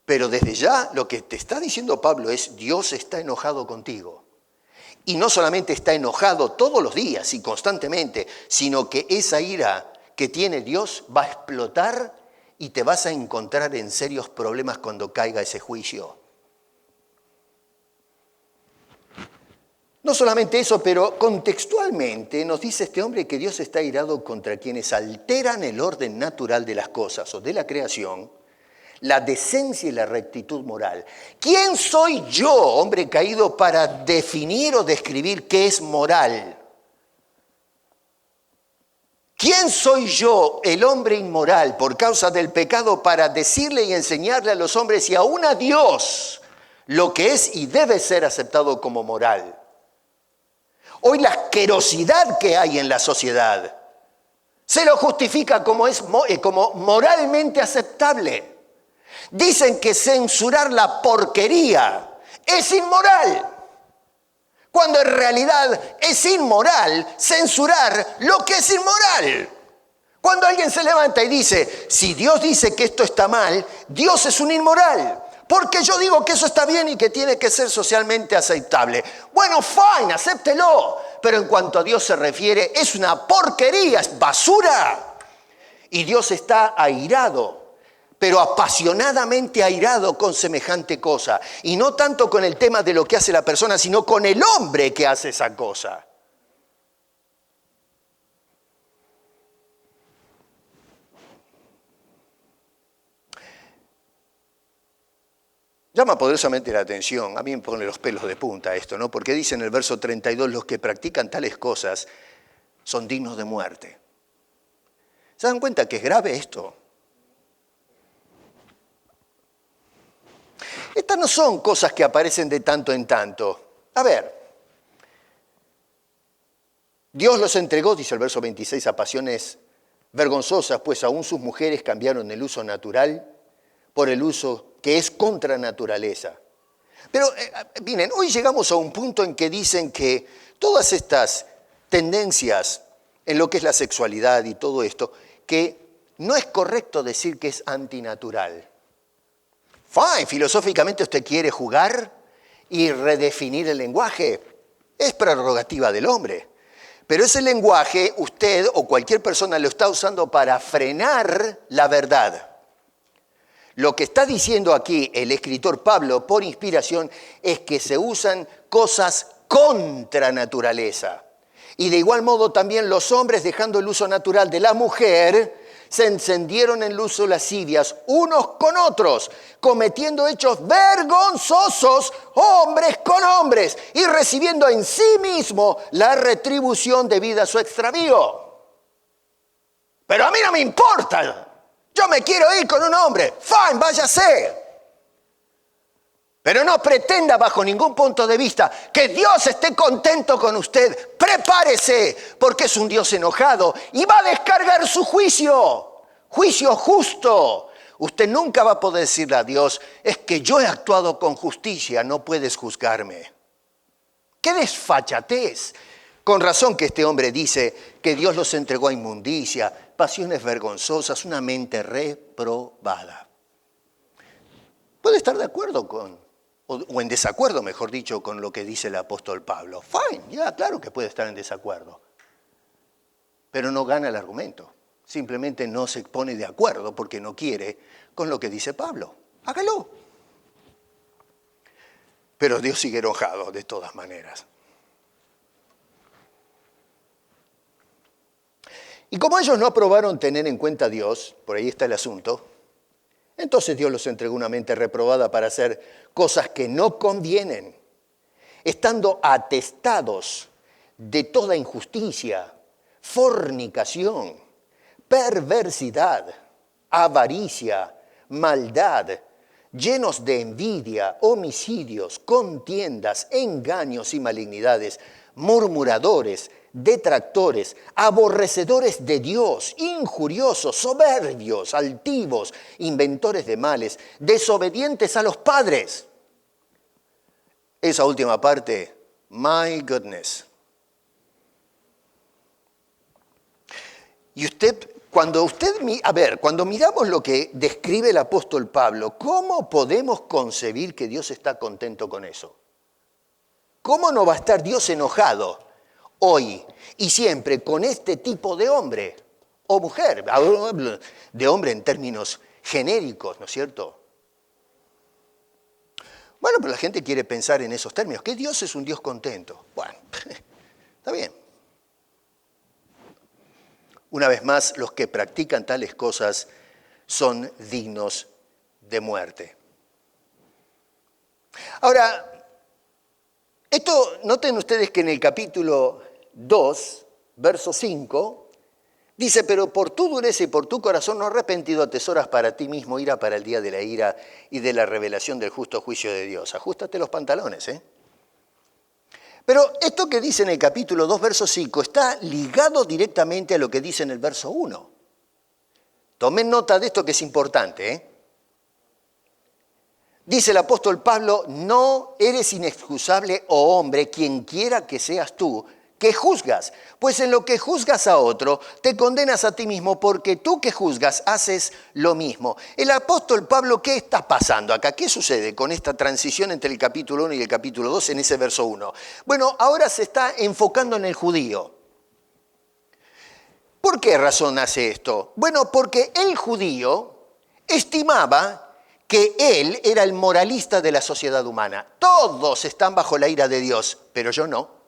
Pero desde ya lo que te está diciendo Pablo es, Dios está enojado contigo. Y no solamente está enojado todos los días y constantemente, sino que esa ira que tiene Dios va a explotar y te vas a encontrar en serios problemas cuando caiga ese juicio. No solamente eso, pero contextualmente nos dice este hombre que Dios está airado contra quienes alteran el orden natural de las cosas o de la creación, la decencia y la rectitud moral. ¿Quién soy yo, hombre caído, para definir o describir qué es moral? ¿Quién soy yo, el hombre inmoral, por causa del pecado, para decirle y enseñarle a los hombres y aún a Dios lo que es y debe ser aceptado como moral? Hoy la asquerosidad que hay en la sociedad se lo justifica como moralmente aceptable. Dicen que censurar la porquería es inmoral, cuando en realidad es inmoral censurar lo que es inmoral. Cuando alguien se levanta y dice, si Dios dice que esto está mal, Dios es un inmoral. Porque yo digo que eso está bien y que tiene que ser socialmente aceptable. Bueno, fine, acéptelo. Pero en cuanto a Dios se refiere, es una porquería, es basura. Y Dios está airado, pero apasionadamente airado con semejante cosa. Y no tanto con el tema de lo que hace la persona, sino con el hombre que hace esa cosa. Llama poderosamente la atención, a mí me pone los pelos de punta esto, ¿no? Porque dice en el verso 32, los que practican tales cosas son dignos de muerte. ¿Se dan cuenta que es grave esto? Estas no son cosas que aparecen de tanto en tanto. A ver, Dios los entregó, dice el verso 26, a pasiones vergonzosas, pues aún sus mujeres cambiaron el uso natural por el uso que es contra naturaleza. Pero miren, hoy llegamos a un punto en que dicen que todas estas tendencias en lo que es la sexualidad y todo esto, que no es correcto decir que es antinatural. Fine, filosóficamente usted quiere jugar y redefinir el lenguaje, es prerrogativa del hombre. Pero ese lenguaje usted o cualquier persona lo está usando para frenar la verdad. Lo que está diciendo aquí el escritor Pablo por inspiración es que se usan cosas contra naturaleza. Y de igual modo también los hombres, dejando el uso natural de la mujer, se encendieron en el uso lascivias unos con otros, cometiendo hechos vergonzosos hombres con hombres y recibiendo en sí mismo la retribución debida a su extravío. Pero a mí no me importa. Yo me quiero ir con un hombre. Fine, váyase. Pero no pretenda bajo ningún punto de vista que Dios esté contento con usted. Prepárese, porque es un Dios enojado y va a descargar su juicio. Juicio justo. Usted nunca va a poder decirle a Dios, es que yo he actuado con justicia, no puedes juzgarme. ¡Qué desfachatez! Con razón que este hombre dice que Dios los entregó a inmundicia, pasiones vergonzosas, una mente reprobada. Puede estar de acuerdo o en desacuerdo, mejor dicho, con lo que dice el apóstol Pablo. Fine, ya, claro que puede estar en desacuerdo. Pero no gana el argumento. Simplemente no se pone de acuerdo porque no quiere con lo que dice Pablo. Hágalo. Pero Dios sigue enojado de todas maneras. Y como ellos no aprobaron tener en cuenta a Dios, por ahí está el asunto, entonces Dios los entregó una mente reprobada para hacer cosas que no convienen, estando atestados de toda injusticia, fornicación, perversidad, avaricia, maldad, llenos de envidia, homicidios, contiendas, engaños y malignidades, murmuradores, detractores, aborrecedores de Dios, injuriosos, soberbios, altivos, inventores de males, desobedientes a los padres. Esa última parte, my goodness. Y cuando miramos lo que describe el apóstol Pablo, ¿cómo podemos concebir que Dios está contento con eso? ¿Cómo no va a estar Dios enojado hoy y siempre con este tipo de hombre o mujer? Hablo de hombre en términos genéricos, ¿no es cierto? Bueno, pero la gente quiere pensar en esos términos, que Dios es un Dios contento. Bueno, está bien. Una vez más, los que practican tales cosas son dignos de muerte. Ahora, noten ustedes que en el capítulo 2, verso 5, dice, pero por tu dureza y por tu corazón no arrepentido atesoras para ti mismo ira para el día de la ira y de la revelación del justo juicio de Dios. Ajústate los pantalones, ¿eh? Pero esto que dice en el capítulo 2, verso 5, está ligado directamente a lo que dice en el verso 1. Tomen nota de esto que es importante, ¿eh? Dice el apóstol Pablo, no eres inexcusable, oh hombre, quien quiera que seas tú, que juzgas, pues en lo que juzgas a otro, te condenas a ti mismo, porque tú que juzgas haces lo mismo. El apóstol Pablo, ¿qué está pasando acá? ¿Qué sucede con esta transición entre el capítulo 1 y el capítulo 2 en ese verso 1? Bueno, ahora se está enfocando en el judío. ¿Por qué razón hace esto? Bueno, porque el judío estimaba que él era el moralista de la sociedad humana. Todos están bajo la ira de Dios, pero yo no.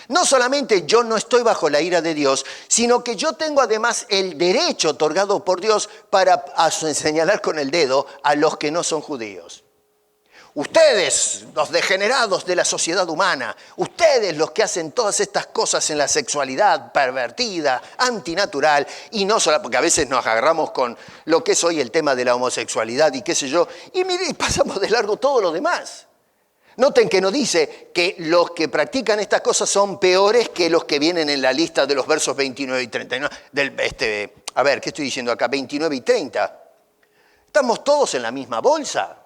No solamente yo no estoy bajo la ira de Dios, sino que yo tengo además el derecho otorgado por Dios para señalar con el dedo a los que no son judíos. Ustedes, los degenerados de la sociedad humana, ustedes los que hacen todas estas cosas en la sexualidad pervertida, antinatural, y no solo porque a veces nos agarramos con lo que es hoy el tema de la homosexualidad y qué sé yo, y mire, pasamos de largo todo lo demás. Noten que no dice que los que practican estas cosas son peores que los que vienen en la lista de los versos 29 y 39. ¿Qué estoy diciendo acá? 29 y 30. Estamos todos en la misma bolsa.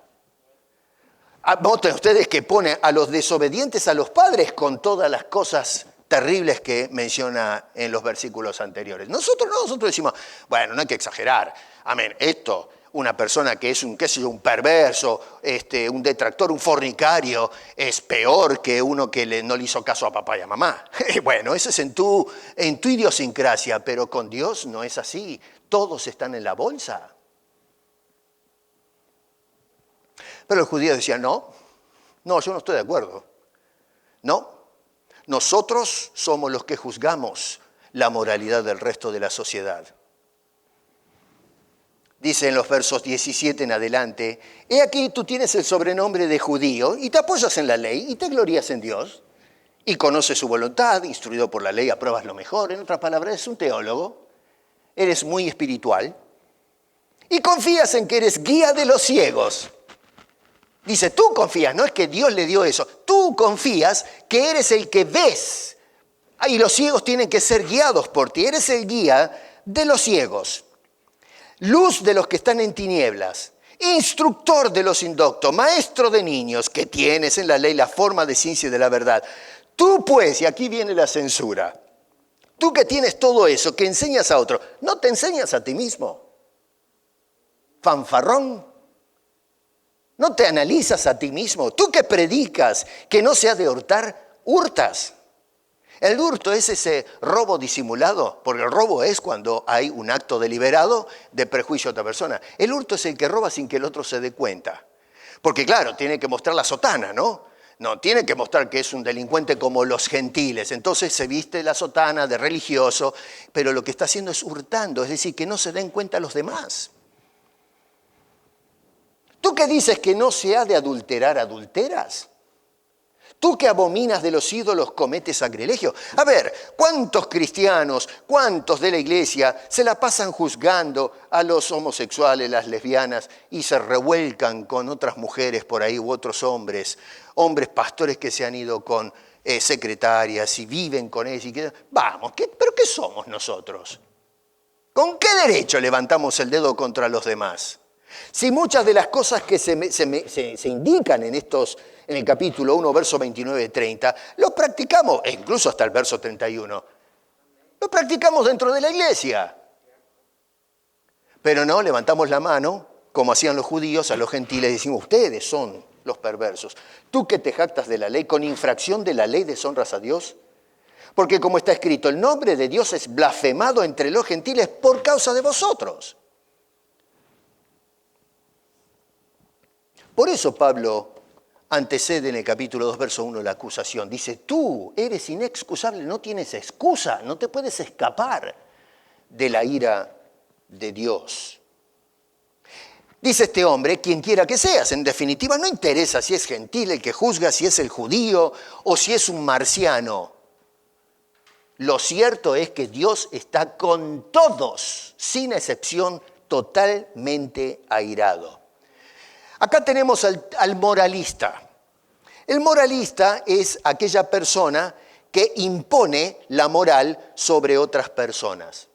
Noten ustedes que pone a los desobedientes a los padres con todas las cosas terribles que menciona en los versículos anteriores. Nosotros decimos, bueno, no hay que exagerar. Amén, esto, una persona que es un, qué sé yo, un perverso, un detractor, un fornicario, es peor que uno que no le hizo caso a papá y a mamá. Bueno, eso es en tu idiosincrasia, pero con Dios no es así. Todos están en la bolsa. Pero el judío decía, no, yo no estoy de acuerdo. No, nosotros somos los que juzgamos la moralidad del resto de la sociedad. Dice en los versos 17 en adelante, he aquí tú tienes el sobrenombre de judío y te apoyas en la ley y te glorías en Dios y conoces su voluntad, instruido por la ley apruebas lo mejor. En otras palabras, eres un teólogo, eres muy espiritual y confías en que eres guía de los ciegos. Dice, tú confías, no es que Dios le dio eso, tú confías que eres el que ves y los ciegos tienen que ser guiados por ti, eres el guía de los ciegos. Luz de los que están en tinieblas, instructor de los indoctos, maestro de niños, que tienes en la ley la forma de ciencia y de la verdad. Tú pues, y aquí viene la censura, tú que tienes todo eso, que enseñas a otro, ¿no te enseñas a ti mismo? Fanfarrón, ¿no te analizas a ti mismo? Tú que predicas que no se ha de hurtar, hurtas. El hurto es ese robo disimulado, porque el robo es cuando hay un acto deliberado de prejuicio a otra persona. El hurto es el que roba sin que el otro se dé cuenta. Porque claro, tiene que mostrar la sotana, ¿no? No, tiene que mostrar que es un delincuente como los gentiles. Entonces se viste la sotana de religioso, pero lo que está haciendo es hurtando, es decir, que no se den cuenta los demás. ¿Tú que dices que no se ha de adulterar, adulteras? Tú que abominas de los ídolos cometes sacrilegio. A ver, ¿cuántos cristianos, cuántos de la iglesia se la pasan juzgando a los homosexuales, las lesbianas y se revuelcan con otras mujeres por ahí u otros hombres pastores que se han ido con secretarias y viven con ellas? Vamos, ¿pero qué somos nosotros? ¿Con qué derecho levantamos el dedo contra los demás? Si muchas de las cosas que se indican en el capítulo 1, verso 29 y 30, lo practicamos, e incluso hasta el verso 31, lo practicamos dentro de la iglesia. Pero no, levantamos la mano, como hacían los judíos, a los gentiles, y decimos, ustedes son los perversos. Tú que te jactas de la ley, con infracción de la ley deshonras a Dios. Porque como está escrito, el nombre de Dios es blasfemado entre los gentiles por causa de vosotros. Por eso Pablo antecede en el capítulo 2, verso 1, la acusación. Dice, tú eres inexcusable, no tienes excusa, no te puedes escapar de la ira de Dios. Dice este hombre, quien quiera que seas, en definitiva no interesa si es gentil el que juzga, si es el judío o si es un marciano. Lo cierto es que Dios está con todos, sin excepción, totalmente airado. Acá tenemos al moralista. El moralista es aquella persona que impone la moral sobre otras personas.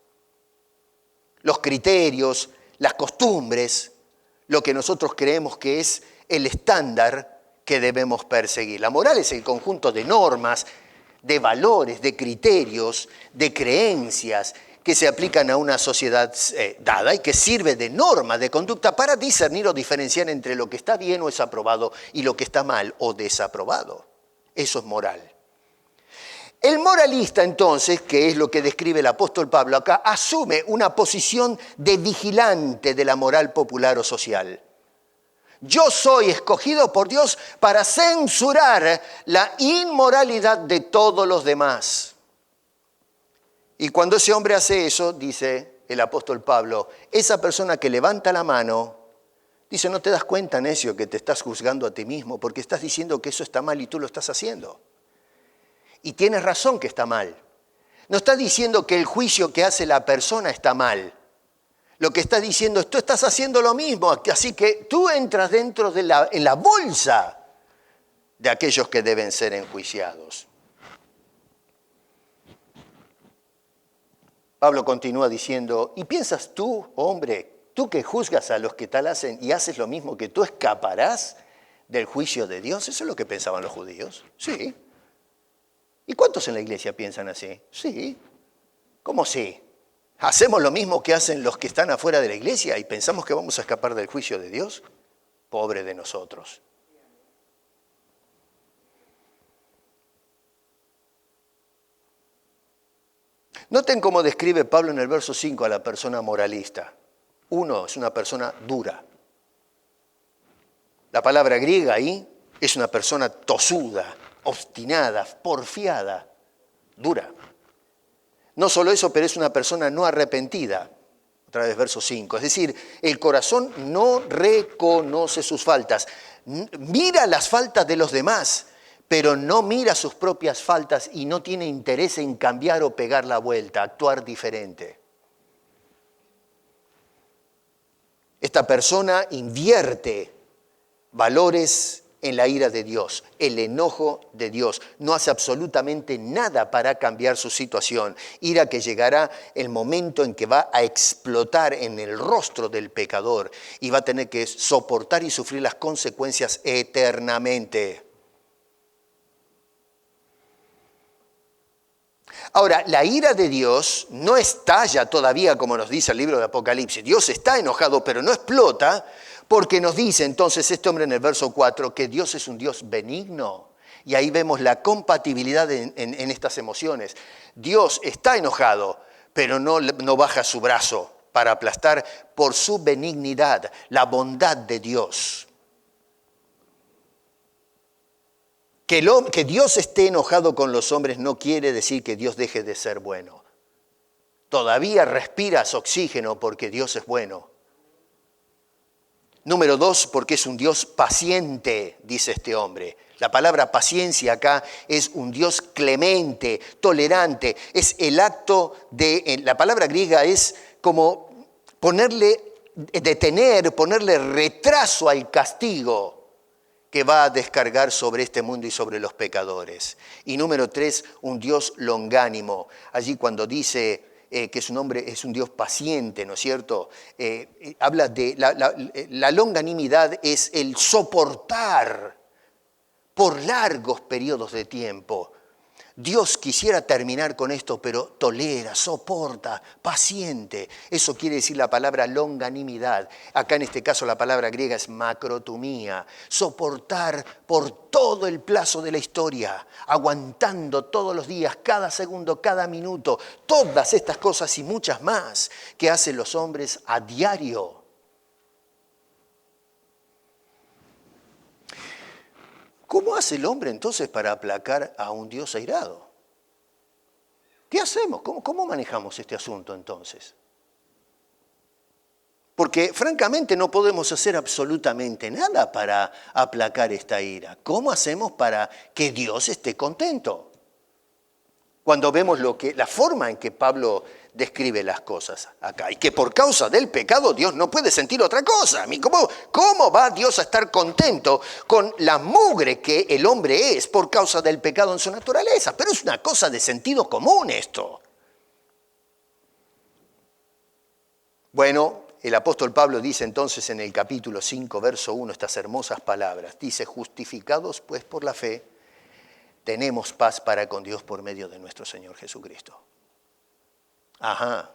Los criterios, las costumbres, lo que nosotros creemos que es el estándar que debemos perseguir. La moral es el conjunto de normas, de valores, de criterios, de creencias que se aplican a una sociedad dada y que sirve de norma de conducta para discernir o diferenciar entre lo que está bien o es aprobado y lo que está mal o desaprobado. Eso es moral. El moralista, entonces, que es lo que describe el apóstol Pablo acá, asume una posición de vigilante de la moral popular o social. Yo soy escogido por Dios para censurar la inmoralidad de todos los demás. Y cuando ese hombre hace eso, dice el apóstol Pablo, esa persona que levanta la mano, dice, no te das cuenta, necio, que te estás juzgando a ti mismo, porque estás diciendo que eso está mal y tú lo estás haciendo. Y tienes razón que está mal. No está diciendo que el juicio que hace la persona está mal. Lo que está diciendo es, tú estás haciendo lo mismo, así que tú entras dentro en la bolsa de aquellos que deben ser enjuiciados. Pablo continúa diciendo, ¿y piensas tú, hombre, tú que juzgas a los que tal hacen y haces lo mismo, que tú escaparás del juicio de Dios? ¿Eso es lo que pensaban los judíos? Sí. ¿Y cuántos en la iglesia piensan así? Sí. ¿Cómo sí? ¿Hacemos lo mismo que hacen los que están afuera de la iglesia y pensamos que vamos a escapar del juicio de Dios? Pobre de nosotros. Noten cómo describe Pablo en el verso 5 a la persona moralista. Uno es una persona dura. La palabra griega ahí es una persona tosuda, obstinada, porfiada, dura. No solo eso, pero es una persona no arrepentida. Otra vez verso 5. Es decir, el corazón no reconoce sus faltas. Mira las faltas de los demás, pero no mira sus propias faltas y no tiene interés en cambiar o pegar la vuelta, actuar diferente. Esta persona invierte valores en la ira de Dios, el enojo de Dios. No hace absolutamente nada para cambiar su situación. Ira que llegará el momento en que va a explotar en el rostro del pecador y va a tener que soportar y sufrir las consecuencias eternamente. Ahora, la ira de Dios no estalla todavía, como nos dice el libro de Apocalipsis. Dios está enojado, pero no explota, porque nos dice entonces este hombre en el verso 4 que Dios es un Dios benigno. Y ahí vemos la compatibilidad en estas emociones. Dios está enojado, pero no baja su brazo para aplastar por su benignidad, la bondad de Dios. Que Dios esté enojado con los hombres no quiere decir que Dios deje de ser bueno. Todavía respiras oxígeno porque Dios es bueno. Número 2, porque es un Dios paciente, dice este hombre. La palabra paciencia acá es un Dios clemente, tolerante. Es el acto de, la palabra griega es como detener, ponerle retraso al castigo que va a descargar sobre este mundo y sobre los pecadores. Y número 3, un Dios longánimo. Allí cuando dice que su nombre es un Dios paciente, ¿no es cierto? Habla de la longanimidad, es el soportar por largos periodos de tiempo. Dios quisiera terminar con esto, pero tolera, soporta, paciente. Eso quiere decir la palabra longanimidad. Acá en este caso la palabra griega es macrotumía. Soportar por todo el plazo de la historia, aguantando todos los días, cada segundo, cada minuto. Todas estas cosas y muchas más que hacen los hombres a diario. ¿Cómo hace el hombre entonces para aplacar a un Dios airado? ¿Qué hacemos? ¿Cómo manejamos este asunto entonces? Porque francamente no podemos hacer absolutamente nada para aplacar esta ira. ¿Cómo hacemos para que Dios esté contento? Cuando vemos la forma en que Pablo describe las cosas acá, y que por causa del pecado Dios no puede sentir otra cosa. ¿Cómo va Dios a estar contento con la mugre que el hombre es por causa del pecado en su naturaleza? Pero es una cosa de sentido común esto. Bueno, el apóstol Pablo dice entonces en el capítulo 5, verso 1, estas hermosas palabras. Dice, justificados pues por la fe, tenemos paz para con Dios por medio de nuestro Señor Jesucristo. Ajá.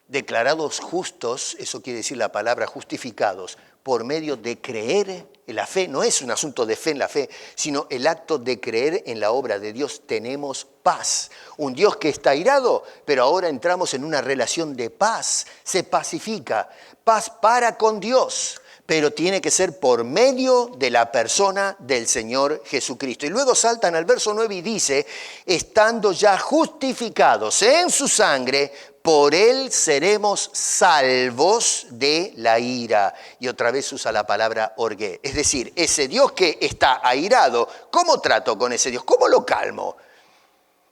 Declarados justos, eso quiere decir la palabra justificados, por medio de creer en la fe. No es un asunto de fe en la fe, sino el acto de creer en la obra de Dios. Tenemos paz. Un Dios que está airado, pero ahora entramos en una relación de paz. Se pacifica. Paz para con Dios. Pero tiene que ser por medio de la persona del Señor Jesucristo. Y luego saltan al verso 9 y dice, estando ya justificados en su sangre, por él seremos salvos de la ira. Y otra vez usa la palabra orgué. Es decir, ese Dios que está airado, ¿cómo trato con ese Dios? ¿Cómo lo calmo?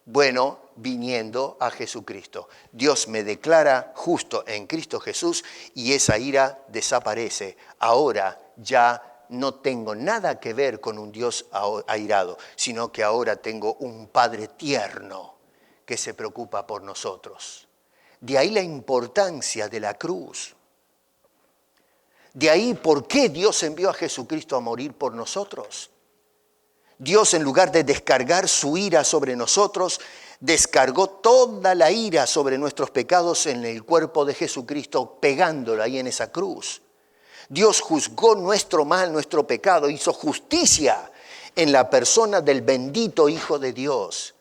Bueno, viniendo a Jesucristo. Dios me declara justo en Cristo Jesús y esa ira desaparece. Ahora ya no tengo nada que ver con un Dios airado, sino que ahora tengo un Padre tierno que se preocupa por nosotros. De ahí la importancia de la cruz. De ahí por qué Dios envió a Jesucristo a morir por nosotros. Dios, en lugar de descargar su ira sobre nosotros, descargó toda la ira sobre nuestros pecados en el cuerpo de Jesucristo, pegándolo ahí en esa cruz. Dios juzgó nuestro mal, nuestro pecado, hizo justicia en la persona del bendito Hijo de Dios,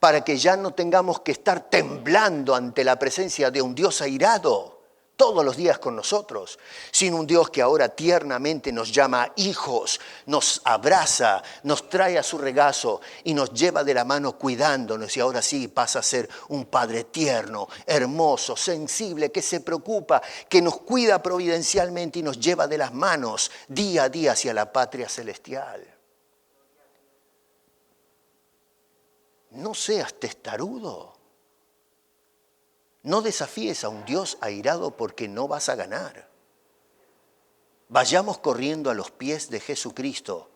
para que ya no tengamos que estar temblando ante la presencia de un Dios airado todos los días con nosotros, sino un Dios que ahora tiernamente nos llama hijos, nos abraza, nos trae a su regazo y nos lleva de la mano cuidándonos, y ahora sí pasa a ser un Padre tierno, hermoso, sensible, que se preocupa, que nos cuida providencialmente y nos lleva de las manos día a día hacia la patria celestial. No seas testarudo. No desafíes a un Dios airado porque no vas a ganar. Vayamos corriendo a los pies de Jesucristo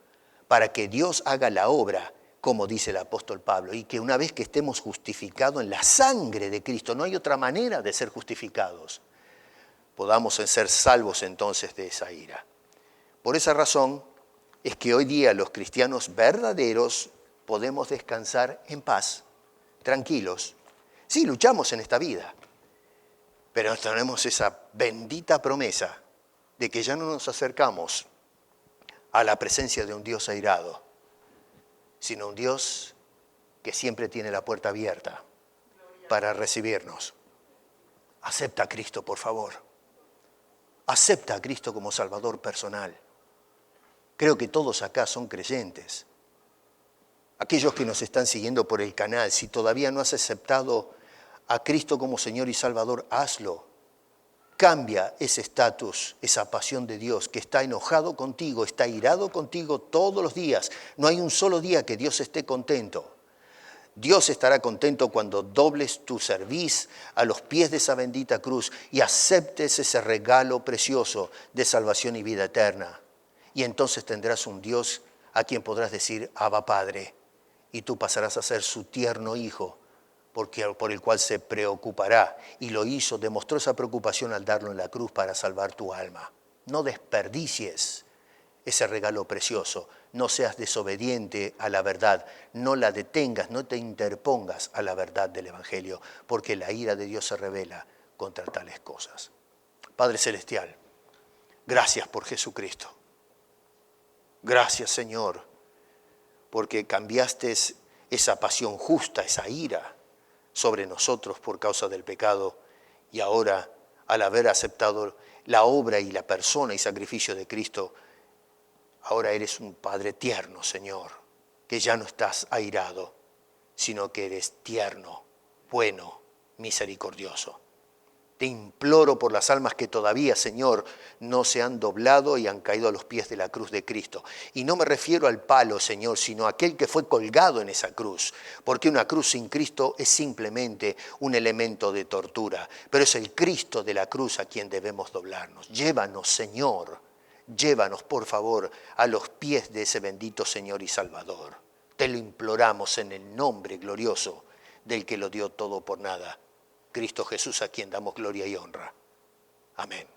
para que Dios haga la obra, como dice el apóstol Pablo, y que una vez que estemos justificados en la sangre de Cristo, no hay otra manera de ser justificados, podamos ser salvos entonces de esa ira. Por esa razón es que hoy día los cristianos verdaderos podemos descansar en paz, tranquilos. Sí, luchamos en esta vida, pero tenemos esa bendita promesa de que ya no nos acercamos a la presencia de un Dios airado, sino un Dios que siempre tiene la puerta abierta para recibirnos. Acepta a Cristo, por favor. Acepta a Cristo como Salvador personal. Creo que todos acá son creyentes. Aquellos que nos están siguiendo por el canal, si todavía no has aceptado a Cristo como Señor y Salvador, hazlo. Cambia ese estatus, esa pasión de Dios que está enojado contigo, está irado contigo todos los días. No hay un solo día que Dios esté contento. Dios estará contento cuando dobles tu cerviz a los pies de esa bendita cruz y aceptes ese regalo precioso de salvación y vida eterna. Y entonces tendrás un Dios a quien podrás decir, Abba Padre, y tú pasarás a ser su tierno hijo, por el cual se preocupará, y lo hizo, demostró esa preocupación al darlo en la cruz para salvar tu alma. No desperdicies ese regalo precioso, no seas desobediente a la verdad, no la detengas, no te interpongas a la verdad del Evangelio, porque la ira de Dios se revela contra tales cosas. Padre Celestial, gracias por Jesucristo. Gracias, Señor, porque cambiaste esa pasión justa, esa ira sobre nosotros por causa del pecado, y ahora, al haber aceptado la obra y la persona y sacrificio de Cristo, ahora eres un Padre tierno, Señor, que ya no estás airado, sino que eres tierno, bueno, misericordioso. Te imploro por las almas que todavía, Señor, no se han doblado y han caído a los pies de la cruz de Cristo. Y no me refiero al palo, Señor, sino a aquel que fue colgado en esa cruz. Porque una cruz sin Cristo es simplemente un elemento de tortura. Pero es el Cristo de la cruz a quien debemos doblarnos. Llévanos, Señor, llévanos, por favor, a los pies de ese bendito Señor y Salvador. Te lo imploramos en el nombre glorioso del que lo dio todo por nada, Cristo Jesús, a quien damos gloria y honra. Amén.